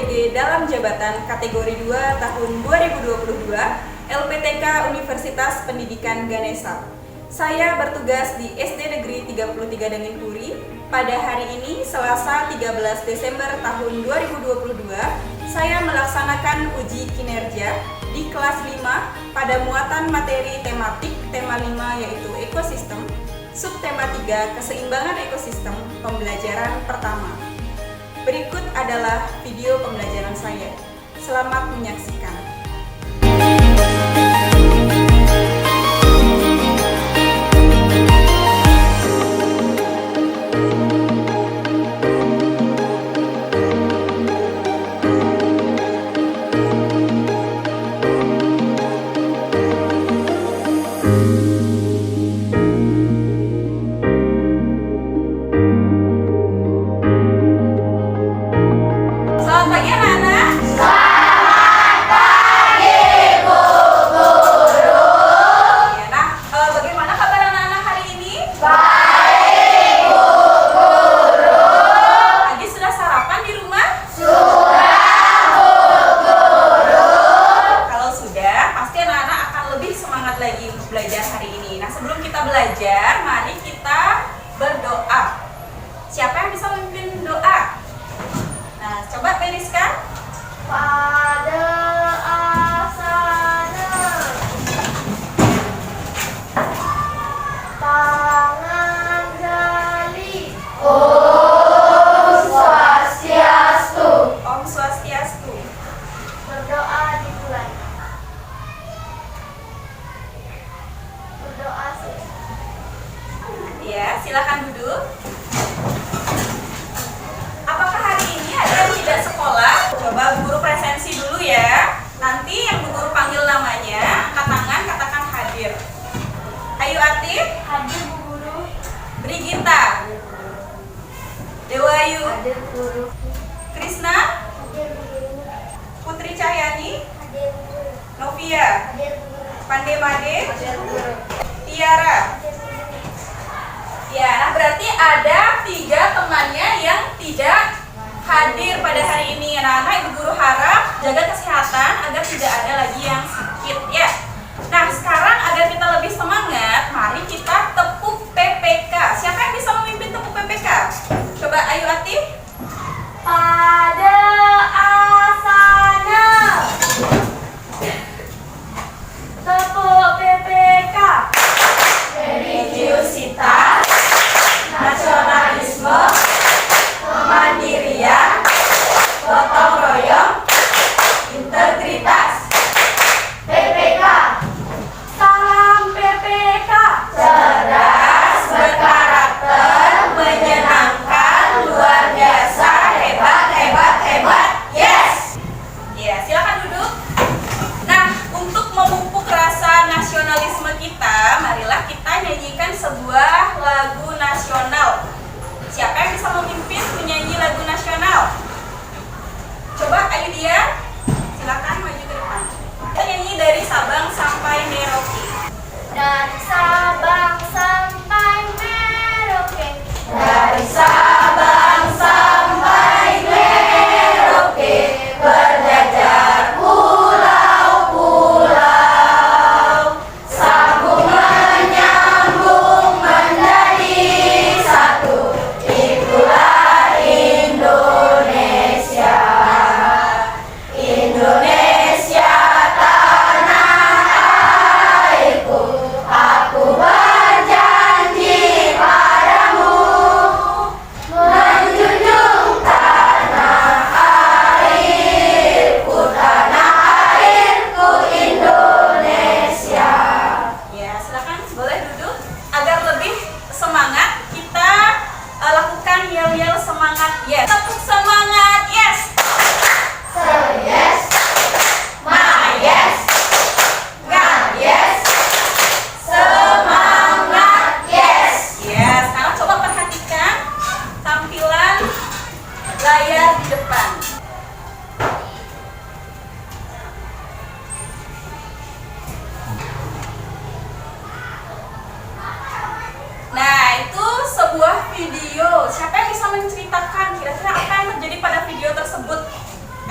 PDG dalam jabatan kategori 2 tahun 2022 LPTK Universitas Pendidikan Ganesha. Saya bertugas di SD Negeri 33 Dangin Pada hari ini, Selasa 13 Desember tahun 2022, saya melaksanakan uji kinerja di kelas 5 pada muatan materi tematik tema 5 yaitu ekosistem, subtema 3 keseimbangan ekosistem, pembelajaran pertama. Berikut adalah video pembelajaran saya. Selamat menyaksikan. Lagi untuk belajar hari ini. Nah, sebelum kita belajar, mari kita berdoa. Siapa yang bisa memimpin doa? Nah, coba beriskan. Pada asana, tangan jali. Om Swastiastu. Om Swastiastu. Berdoa dimulai. Berdoa sih. Ya, silakan duduk. Apakah hari ini ada yang tidak sekolah? Coba guru presensi dulu ya. Nanti yang guru panggil namanya, angkat tangan, katakan hadir. Ayu Atif. Hadir Bu Guru. Brigita. Dewayu. Hadir Bu Guru. Krisna. Hadir Bu Guru. Putri Cahyani. Hadir Bu Guru. Novia. Hadir Bu Guru. Pandemade. Hadir Bu Guru. Tiara. Hadir Bu Guru. Ya, nah berarti ada 3 temannya yang tidak hadir pada hari ini. Anak-anak, Ibu Guru harap jaga kesehatan agar tidak ada lagi yang sakit ya. Nah, sekarang agar kita lebih semangat, mari kita tepuk PPK. Siapa yang bisa memimpin tepuk PPK? Coba Ayu Atif. Pada asana, tepuk PPK. Religiusitas, nasionalisme, kemandirian,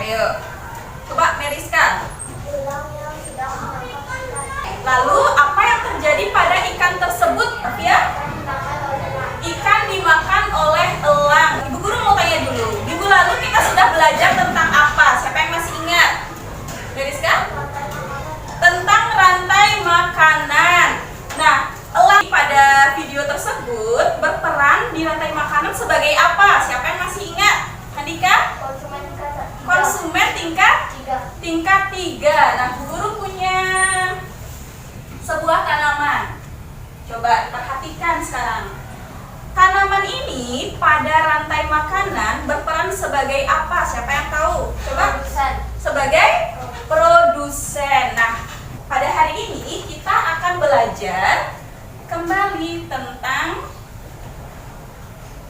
Ayo, coba Meriska. Tulang yang sedang menangkap ikan. Lalu apa yang terjadi pada ikan tersebut, ya? Ikan dimakan oleh elang. Ibu guru mau tanya dulu. Minggu lalu kita sudah belajar tentang apa? Siapa yang masih ingat? Meriska? Tentang rantai makanan. Nah, elang pada video tersebut berperan di rantai makanan sebagai apa? Siapa yang masih ingat? Handika? Konsumen tingkat 3. Nah, Bu Guru punya sebuah tanaman. Coba perhatikan sekarang. Tanaman ini pada rantai makanan berperan sebagai apa? Siapa yang tahu? Coba. Sebagai produsen. Nah, pada hari ini kita akan belajar kembali tentang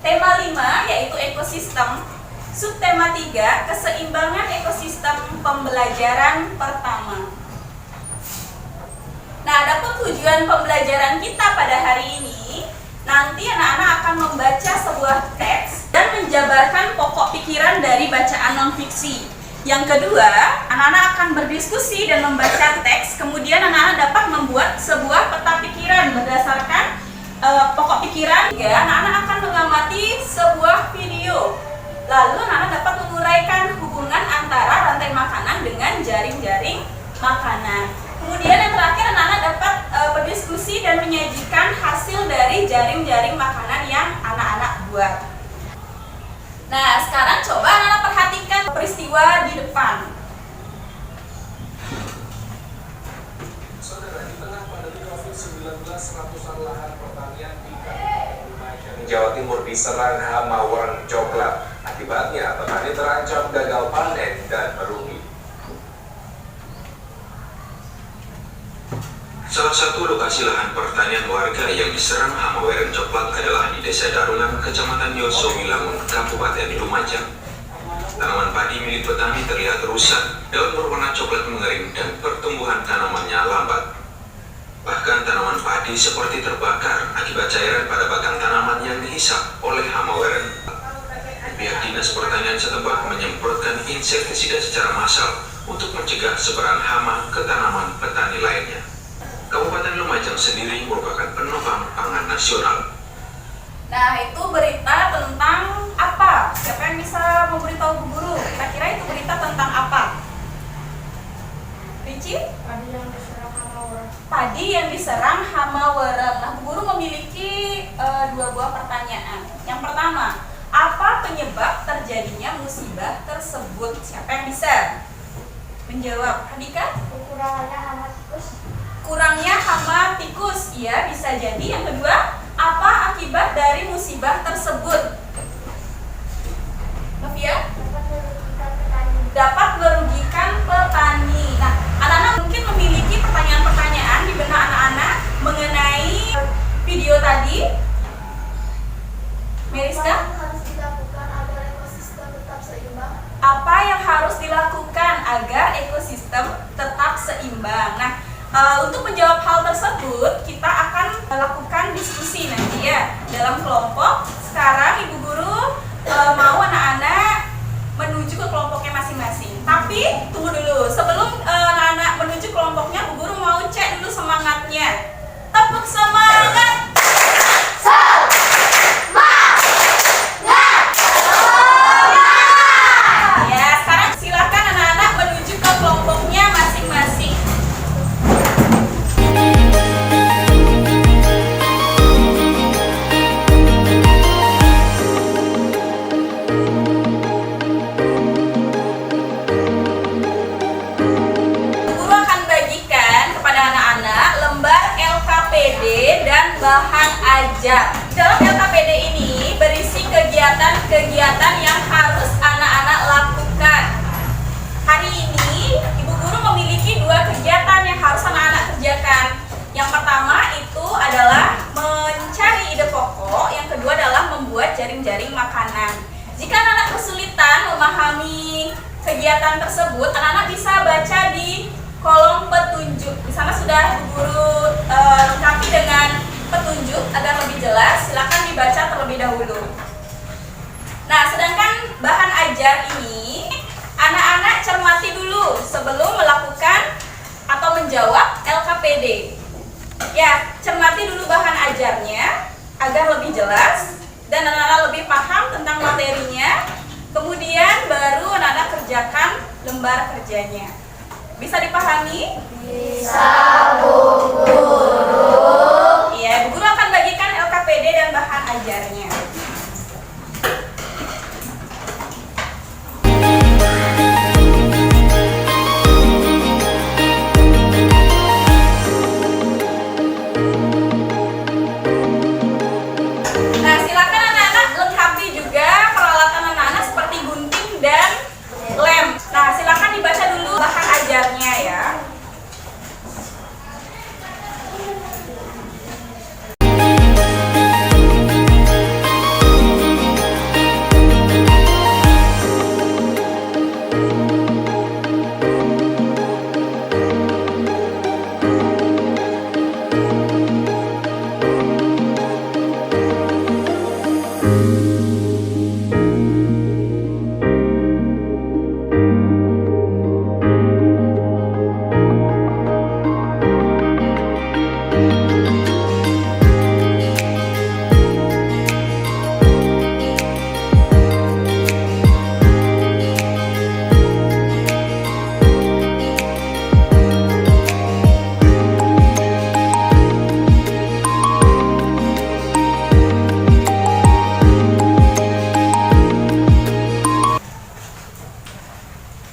tema 5 yaitu ekosistem. Subtema 3, keseimbangan ekosistem pembelajaran pertama. Nah, adapun tujuan pembelajaran kita pada hari ini, nanti anak-anak akan membaca sebuah teks dan menjabarkan pokok pikiran dari bacaan non-fiksi. Yang kedua, anak-anak akan berdiskusi dan membaca teks, kemudian anak-anak dapat membuat sebuah peta pikiran berdasarkan pokok pikiran. Anak-anak akan mengamati sebuah video. Lalu anak-anak dapat menguraikan hubungan antara rantai makanan dengan jaring-jaring makanan. Kemudian yang terakhir anak-anak dapat berdiskusi dan menyajikan hasil dari jaring-jaring makanan yang anak-anak buat. Nah, sekarang coba anak-anak perhatikan peristiwa di depan. Saudara, di tengah pandemi COVID-19, ratusan lahan pertanian di Kabupaten Lumajang, Jawa Timur diserang hama warna coklat. Akibatnya, petani terancam gagal panen dan merugi. Salah satu lokasi lahan pertanian warga yang diserang hama weren coklat adalah di Desa Darungan, Kecamatan Yosowilangun, Kabupaten Lumajang. Tanaman padi milik petani terlihat rusak, daun berwarna coklat mengering dan pertumbuhan tanamannya lambat. Bahkan tanaman padi seperti terbakar akibat cairan pada batang tanaman yang dihisap oleh hama weren. Pihak Dinas Pertanian setempat menyemprotkan insektisida secara massal untuk mencegah sebaran hama ke tanaman petani lainnya. Kabupaten Lumajang sendiri merupakan penopang pangan nasional. Nah, itu berita tentang apa? Siapa yang bisa memberitahu Bu Guru? Kira-kira itu berita tentang apa? Ricci? Padi yang diserang hama wereng. Nah, Bu Guru memiliki dua buah pertanyaan. Yang pertama, apa penyebab terjadinya musibah tersebut? Siapa yang bisa menjawab? Handika? Kurangnya hama tikus. Iya, bisa jadi. Yang kedua, apa akibat dari musibah tersebut? Novia? Dapat merugikan petani. Nah, anak-anak mungkin memiliki pertanyaan-pertanyaan di benak anak-anak mengenai video tadi. Meriska? Apa yang harus dilakukan agar ekosistem tetap seimbang? Nah, untuk menjawab hal tersebut, kita akan melakukan diskusi nanti ya dalam kelompok. Sekarang Ibu Guru mau anak-anak menuju ke kelompoknya masing-masing. Tapi tunggu dulu, sebelum anak-anak menuju kelompoknya, Bu Guru mau cek dulu semangatnya. Tepuk semangat! Ya, sekarang silakan anak-anak menuju ke kelompoknya masing-masing. Bahan ajar. Dalam LKPD ini berisi kegiatan-kegiatan yang harus anak-anak lakukan. Hari ini Ibu Guru memiliki dua kegiatan yang harus anak-anak kerjakan. Yang pertama itu adalah mencari ide pokok, yang kedua adalah membuat jaring-jaring makanan. Jika anak-anak kesulitan memahami kegiatan tersebut, anak-anak bisa baca di kolom petunjuk. Di sana sudah Bu Guru lengkapi dengan petunjuk agar lebih jelas. Silakan dibaca terlebih dahulu. Nah, sedangkan bahan ajar ini anak-anak LKPD. Ya, cermati dulu bahan ajarnya agar lebih jelas dan anak-anak lebih paham tentang materinya. Kemudian baru anak-anak kerjakan lembar kerjanya. Bisa dipahami? Bisa, Bu Guru. Iya, Bu Guru akan bagikan LKPD dan bahan ajarnya. Nah, silakan anak-anak lengkapi juga peralatan anak-anak seperti gunting dan lem. Nah, silakan dibaca dulu bahan ajarnya ya.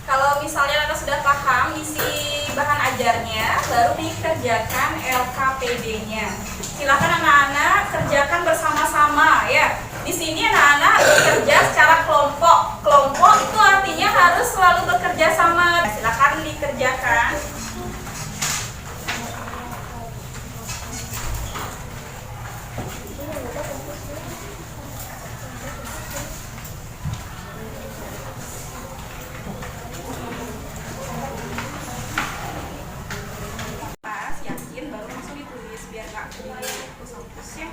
Kalau misalnya anak sudah paham isi bahan ajarnya, baru dikerjakan LKPD-nya. Silakan anak-anak kerjakan bersama-sama ya. Di sini anak-anak bekerja secara kelompok. Kelompok itu artinya harus selalu bekerja sama. Silakan dikerjakan. Pas yakin baru langsung ditulis biar nggak dihapus-hapus ya.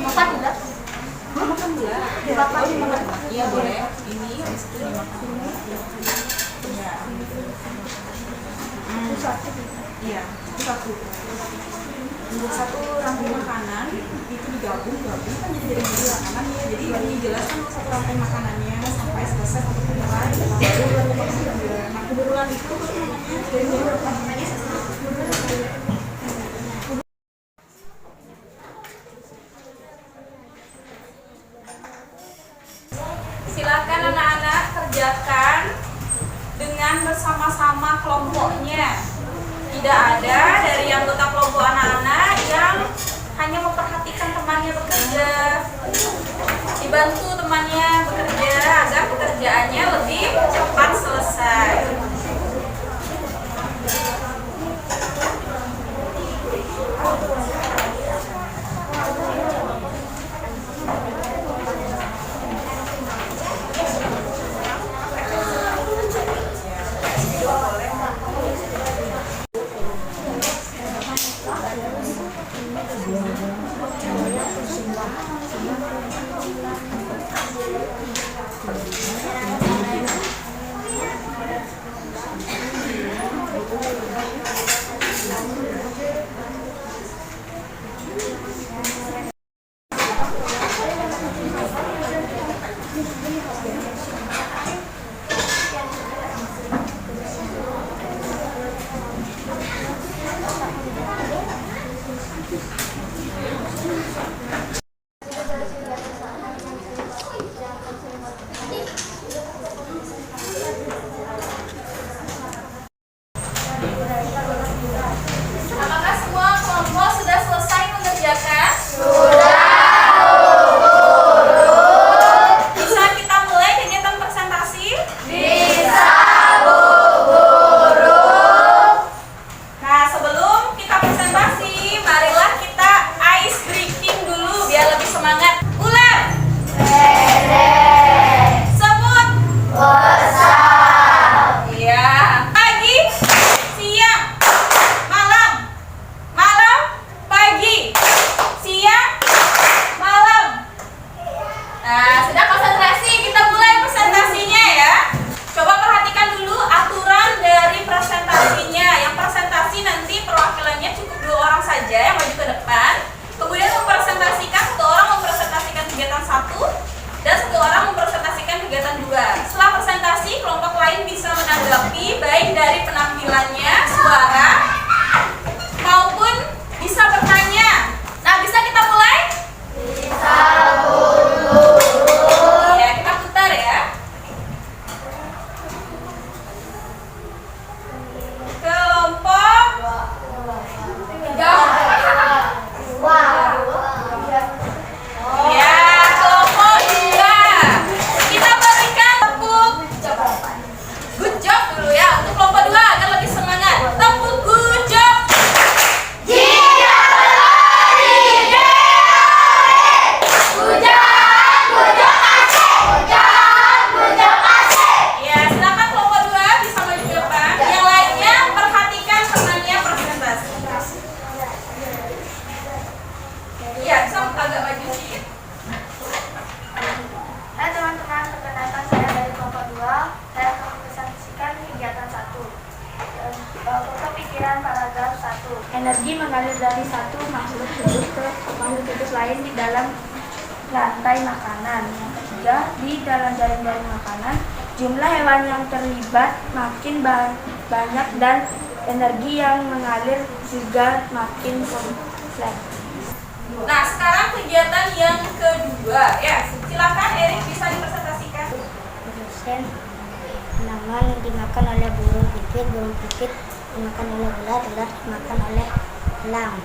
Makan enggak? Makan enggak? Dimakan. Iya boleh. Ini habis itu dimakan. Iya. Itu satu. Iya, itu satu. Untuk satu rantai makanan itu digabung kan jadi makanan ya. Jadi ini jelas kan satu rantai makanannya sampai selesai satu kemudian. Nah kebetulan itu namanya silakan anak-anak kerjakan dengan bersama-sama kelompoknya. Tidak ada dari anggota kelompok anak-anak yang hanya memperhatikan temannya bekerja. Dibantu temannya bekerja agar pekerjaannya lebih cepat selesai. Apakah semua kelompok sudah selesai mengerjakan? Bisa kita mulai kegiatan presentasi? Nah, sebelum kita presentasi, marilah kita ice breaking dulu biar lebih semangat. Ular. Semut. Iya. Pagi, siang, malam. Malam, pagi, siang, malam. Nah, sudah konsentrasi, kita mulai presentasinya ya. Coba perhatikan dulu aturan dari presentasinya. Yang presentasi nanti perwakilannya cukup 2 orang saja yang maju ke depan. Kemudian satu orang mempresentasikan kegiatan 1 dan 1 orang mempresentasikan kegiatan 2. Setelah presentasi, kelompok lain bisa menanggapi baik dari penampilannya, suara, maupun bisa bertanya. Nah, bisa kita mulai? Ya, kita putar ya. Kelompok 3. Ya, kelompok 2. Kita berikan tepuk good job dulu ya untuk kelompok 2 agar lebih semangat. Tepuk good job. Ya, silakan kelompok 2 bisa maju ke depan. Yang lainnya perhatikan temannya presentasi. Iya, bisa agak maju sedikit. Hai teman-teman, perkenalkan saya dari kelompok 2. Saya akan mempresentasikan kegiatan 1. Foto pikiran paragraf 1. Energi mengalir dari satu makhluk hidup ke makhluk hidup lain di dalam rantai makanan. Yang ketiga, di dalam jaring-jaring makanan, jumlah hewan yang terlibat makin banyak dan energi yang mengalir juga makin kompleks. Nah, sekarang kegiatan yang kedua ya. Silakan Erik bisa dipresentasikan. Dosen, tanaman dimakan oleh burung pipit dimakan oleh ular dimakan oleh elang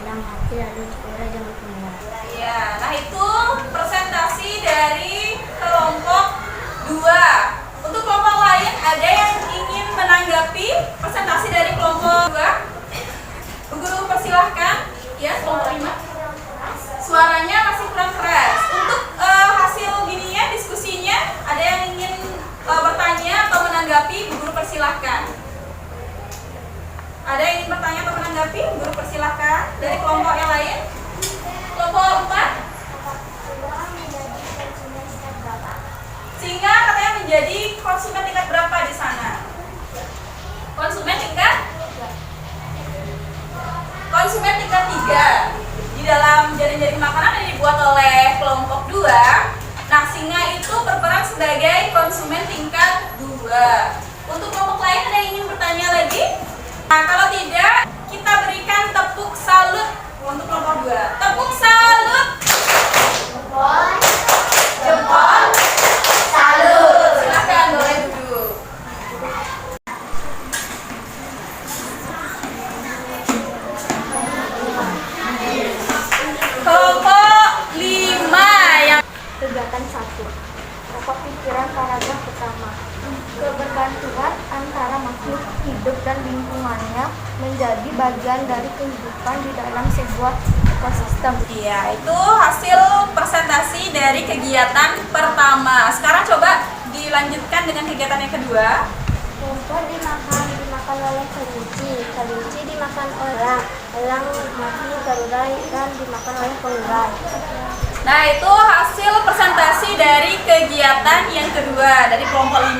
mati lalu dikurai dengan pengular. Ya, nah itu presentasi dari kelompok 2. Untuk kelompok lain ada yang ingin menanggapi presentasi dari kelompok 2? Bu Guru persilahkan. Ya, kelompok 5. Suaranya masih kurang keras. Untuk hasil gininya, diskusinya, ada yang ingin bertanya atau menanggapi? Bu Guru persilahkan. Ada yang ingin bertanya atau menanggapi? Bu Guru persilahkan. Dari kelompok yang lain? Kelompok 4. Singa katanya menjadi konsumen tingkat berapa di sana? Konsumen tingkat 3. Di dalam jaring-jaring makanan yang dibuat oleh kelompok 2. Nah, singa itu berperan sebagai konsumen tingkat 2. Untuk kelompok lain ada yang ingin bertanya lagi? Nah, kalau tidak, kita berikan tepuk salut untuk kelompok 2. Tepuk salut. Jempol. Salut. Silakan boleh duduk. Kelompok 5 yang Kegiatan 1. Pokok pikiran paragraf pertama. Kebergantungan antara makhluk hidup dan lingkungannya menjadi bagian dari kehidupan di dalam sebuah ekosistem. Iya, itu hasil presentasi dari kegiatan pertama. Sekarang coba dilanjutkan dengan kegiatan yang kedua. Rumput dimakan oleh kelinci dimakan oleh elang mati terurai dan dimakan oleh pengurai. Nah, itu hasil presentasi dari kegiatan yang kedua dari kelompok 5.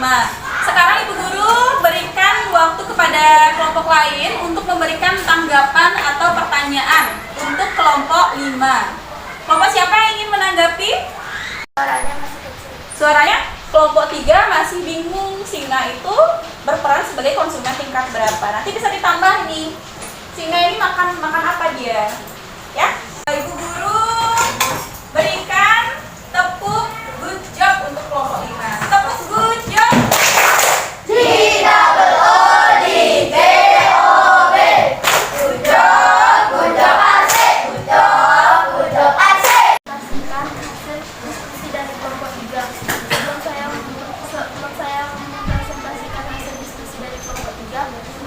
Sekarang Ibu Guru berikan waktu kepada kelompok lain untuk memberikan tanggapan atau pertanyaan untuk kelompok 5. Kelompok siapa yang ingin menanggapi? Suaranya masih kecil. Suaranya kelompok 3 masih bingung, singa itu berperan sebagai konsumen tingkat berapa. Nanti bisa ditambah nih. Singa ini makan apa dia? Ya? Ibu Guru berikan tepuk good job untuk kelompok 5. Tepuk good job. G-double-O-D-G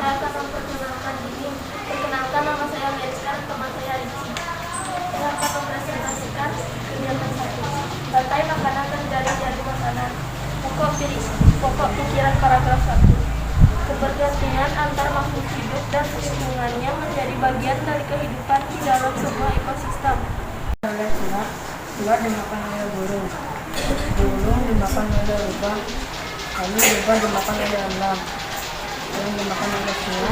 Saya akan memperkenalkan diri. Perkenalkan, nama saya Meriska, teman saya Rizky. Saya akan mempresentasikan kegiatan 1. Rantai makanan terjadi dari makanan. Pokok pikiran paragraf 1. Kebergantungan antar makhluk hidup dan lingkungannya menjadi bagian dari kehidupan di dalam sebuah ekosistem. Oleh ulat dimakan oleh burung dimakan oleh lebah, lalu lebah dimakan oleh elang, yang dimakan oleh singa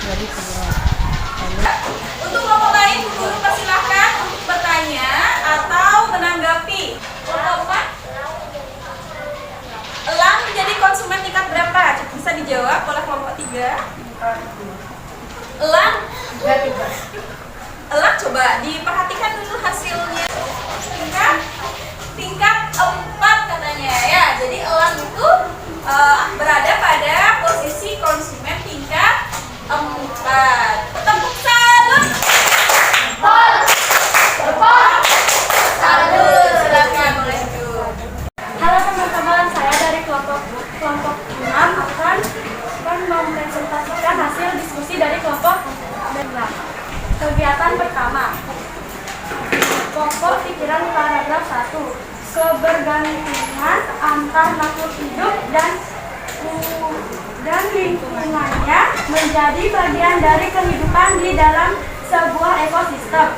jadi kera. Untuk kelompok lain, guru persilahkan untuk bertanya atau menanggapi. Kelompok 4, elang menjadi konsumen tingkat berapa? Bisa dijawab oleh kelompok 3. Elang coba diperhatikan dulu hasilnya. Tingkat 4 katanya ya. Jadi elang itu berada pada posisi konsumen tingkat 4. Tepuk salut. Salut, silakan boleh duduk. Halo teman-teman, saya dari kelompok 6 akan mempresentasikan hasil diskusi dari kelompok 6. Kegiatan pertama, pokok pikiran paragraf 1. Kebergantungan antar makhluk hidup dan lingkungannya menjadi bagian dari kehidupan di dalam sebuah ekosistem.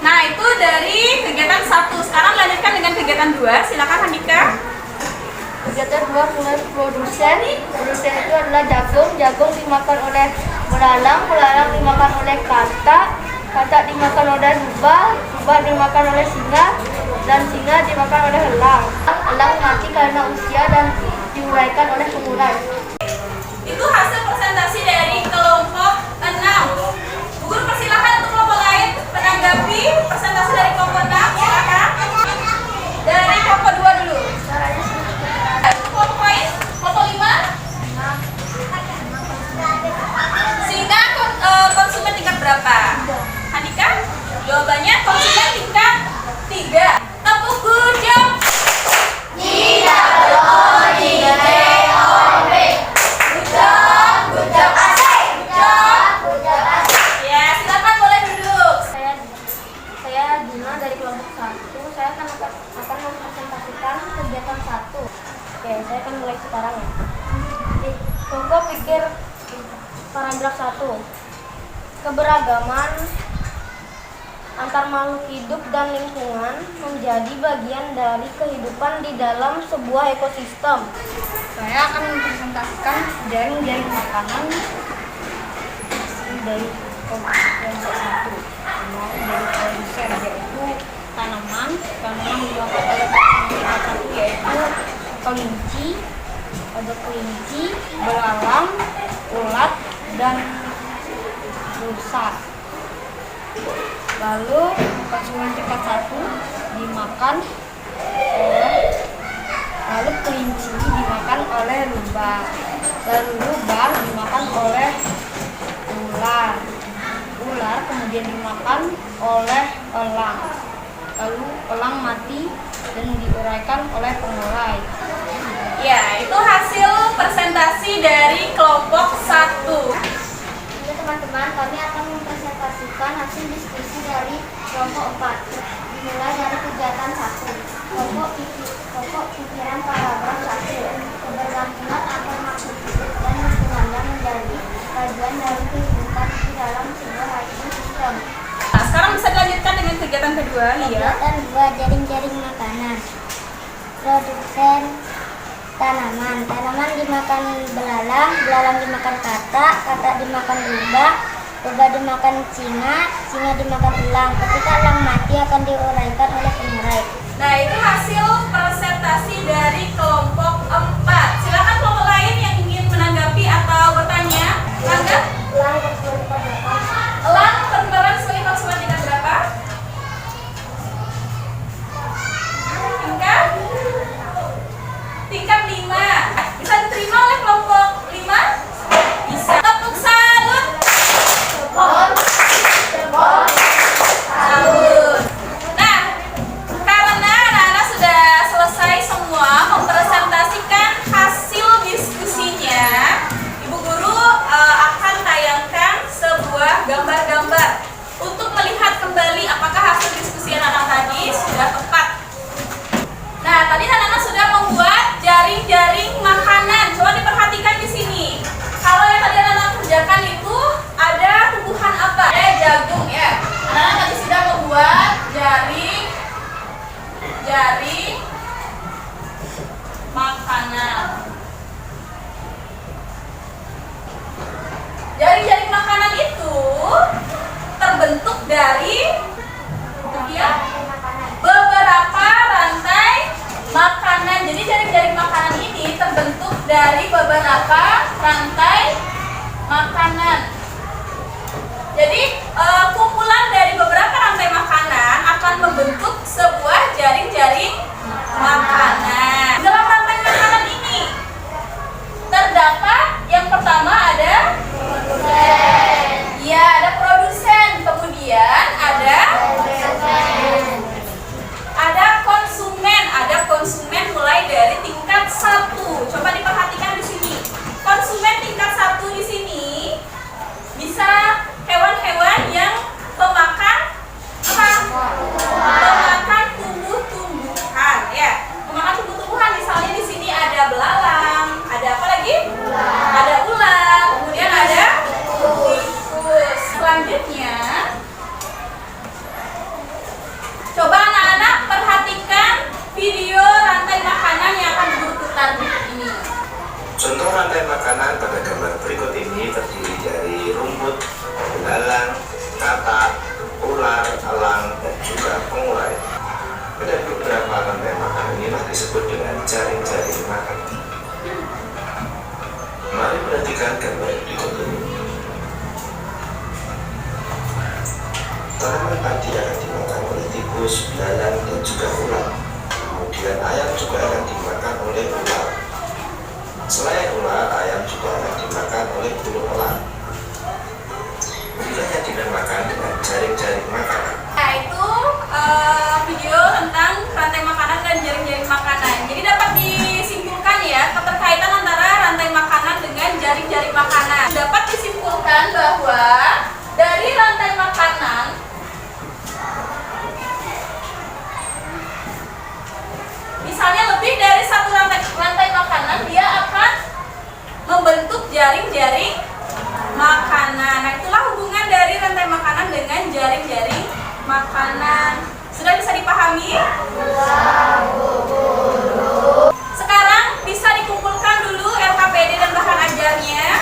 Nah, itu dari kegiatan 1. Sekarang lanjutkan dengan kegiatan 2. Silakan Handika. Kegiatan 2 mulai produsen. Produsen itu adalah jagung dimakan oleh belalang dimakan oleh katak dimakan oleh rubah dimakan oleh singa, dan singa dimakan oleh elang mati karena usia dan diuraikan oleh pengurai. Itu hasil presentasi dari kelompok 6. Bu Guru persilahkan untuk kelompok lain menanggapi presentasi dari kelompok 6. Silakan. Dari kelompok 2 dulu. Kelompok lain, kelompok 5. Singa konsumen tingkat berapa? Handika? Jawabannya konsumen tingkat 3. Tepuk gujang. Ya, silakan boleh duduk. Saya Dina dari kelompok 1. Saya akan mempresentasikan kegiatan 1. Oke, saya akan mulai sekarang ya. Di pokok pikir paragraf 1. Keberagaman antar makhluk hidup dan lingkungan menjadi bagian dari kehidupan di dalam sebuah ekosistem. Saya akan mempresentasikan jaring-jaring makanan dari kelompok 1. Dari produsen, yaitu tanaman dimakan oleh tingkat 1, yaitu kelinci, belalang, ulat, dan rusa. Lalu konsumen tingkat 1 dimakan lalu kelinci dimakan oleh rubah, lalu rubah dimakan oleh ular kemudian dimakan oleh elang, lalu elang mati dan diuraikan oleh pengurai. Ya, itu hasil presentasi dari kelompok 1. Oke teman-teman, kami akan mempresentasikan hasil diskusi dari kelompok 4. Dimulai dari kegiatan 1. Pokok pikiran paragraf 1. Kebergantungan antar makhluk hidup dan lingkungannya menjadi bagian dari kehidupan di dalam sebuah ekosistem. Nah, sekarang bisa dilanjutkan dengan kegiatan kedua, Lia. Kegiatan 2, jaring-jaring makanan. Produsen tanaman dimakan belalang dimakan katak dimakan rubah dimakan singa dimakan elang. Ketika elang mati akan diuraikan oleh pengurai. Nah, itu hasil presentasi dari kelompok 4. Silakan kelompok lain yang ingin menanggapi atau bertanya. Rangga? Elang berperan sebagai konsumen tingkat berapa? Tingkat 5. Bisa diterima oleh kelompok 5? Bisa. Tepuk salut. Salut. Nah, karena anak-anak sudah selesai semua mempresentasikan hasil dari beberapa rantai makanan. Jadi jaring-jaring makanan ini terbentuk dari beberapa rantai makanan. Jadi kumpulan dari beberapa rantai makanan akan membentuk sebuah jaring-jaring makanan. Dalam rantai makanan ini terdapat yang pertama ada ada produsen, kemudian ada konsumen mulai dari tingkat 1. Coba diperhatikan di sini. Konsumen tingkat 1 di sini bisa hewan-hewan yang pemakan pemakan tumbuh-tumbuhan ya. Pemakan tumbuh-tumbuhan misalnya di sini ada belalang, ada apa lagi? Ada ular, kemudian ada tikus. Selanjutnya coba anak-anak perhatikan video rantai makanan yang akan berputar ini. Contoh rantai makanan pada gambar berikut ini terdiri dari rumput, belalang, katak, ular, elang, dan juga pengurai. Dan beberapa rantai makanan inilah disebut dengan jaring-jaring makanan. Mari perhatikan gambar berikut ini. Tanaman padi akan dimakan oleh tikus, belalang, dan juga ular. Kemudian ayam juga akan dimakan oleh ular. Selain ular, ayam juga akan dimakan oleh bulu elang. Begitulah dinamakan dengan jaring-jaring makanan. Nah, itu video tentang rantai makanan dan jaring-jaring makanan. Jadi dapat disimpulkan ya keterkaitan antara rantai makanan dengan jaring-jaring makanan. Dapat disimpulkan bahwa dari rantai makanan misalnya lebih dari satu rantai makanan, dia akan membentuk jaring-jaring makanan. Nah, itulah hubungan dari rantai makanan dengan jaring-jaring makanan. Sudah bisa dipahami? Sekarang bisa dikumpulkan dulu LKPD dan bahan ajarnya.